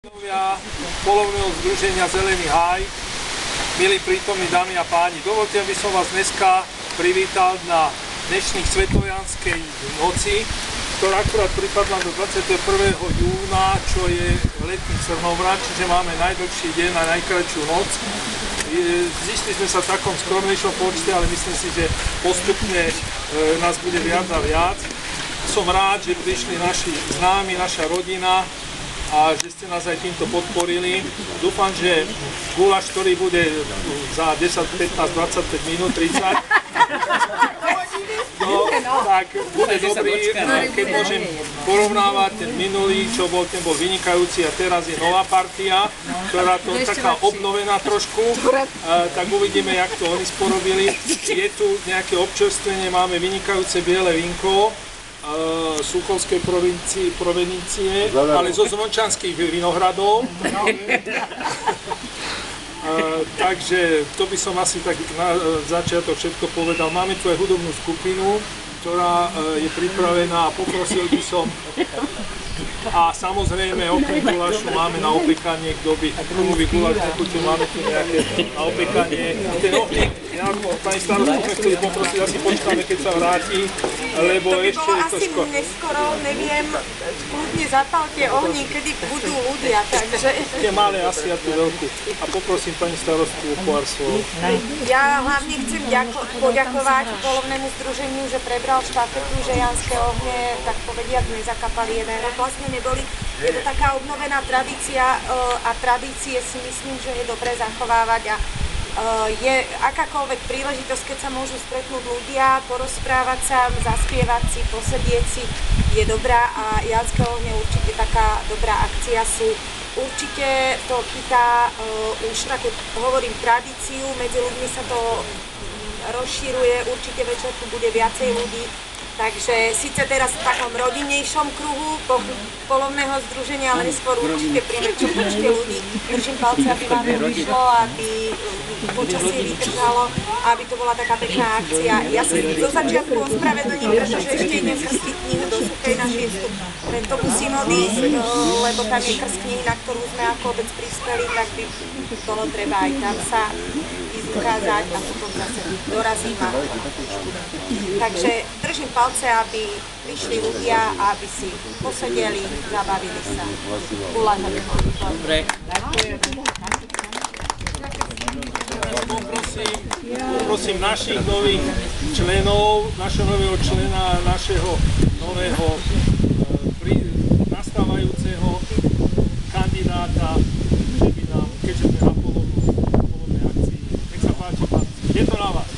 Členovia poľovného združenia Zelený háj, milí prítomní dámy a páni, dovolte, aby som vás dneska privítal na dnešných Svetojanskej noci, ktorá akurát pripadla do 21. júna, čo je letný Crnovrat, čiže máme najdlhší deň a najkratšiu noc. Zišli sme sa v takom skromnejšom počte, ale myslím si, že postupne nás bude viac a viac. Som rád, že prišli naši známi, naša rodina, a že ste nás aj týmto podporili. Dúfam, že guláš, ktorý bude za 10, 15, 25 minút, 30, tak bude dobrý, keď môžem porovnávať ten minulý, ten bol vynikajúci a teraz je nová partia, ktorá to je taká obnovená trošku, tak uvidíme, jak to oni sporobili. Je tu nejaké občerstvenie, máme vynikajúce biele vínko, Suchovskej provenície, ale zo Zvončanských Vinohradov. Takže to by som asi tak na začiatok všetko povedal. Máme tu aj hudobnú skupinu, ktorá je pripravená a poprosil by som. A samozrejme, okrem gulášu máme na opekanie, kto by gumový guláš nechutil, máme tu nejaké na opekanie. Ten ohník, pani starostku, chceli poprosiť, asi počkáme, keď sa vráti, lebo ešte je to skoro. To by bolo asi neskoro, neviem, kľudne zapálte ohník, kedy budú ľudia, takže. Tie malé asi a tú veľkú. A poprosím pani starostku o pár slov. Ja hlavne chcem poďakovať poľovnému združeniu, že prebral štafetu, že Janské ohne, tak povediať, nezakapali jeden rok. Vlastne neboli. Je to taká obnovená tradícia a tradície si myslím, že je dobre zachovávať a je akákoľvek príležitosť, keď sa môžu stretnúť ľudia, porozprávať sa, zaspievať si, posedieť si, je dobrá a Janské ohne určite taká dobrá akcia sú. Určite to chytá už takú, hovorím, tradíciu, medzi ľuďmi sa to rozšíruje, určite večer tu bude viacej ľudí. Takže síce teraz v takom rodinnejšom kruhu poľovného združenia, ale neskôr určite pri väčšom počte ľudí. Držím palce, aby vám to vyšlo, aby počasie vydržalo, aby to bola taká pekná akcia. Ja sa zo začiatku ospravedlním, pretože ešte idem krstiť knihu do Suchej na 6. Preto musím odísť, lebo tam je krst knihy, na ktorú sme ako obec prispeli, tak by bolo treba aj tam sa ukázať a potom zase dorazím a takže držím palce, aby prišli ľudia a aby si posedeli, zabavili sa. Dobre. Poprosím našich nových členov, našeho nového člena, našeho nového nastávajúceho kandidáta, že by nám, keďže sme na polovnej akcii, nech sa páči, pán, je to na vás.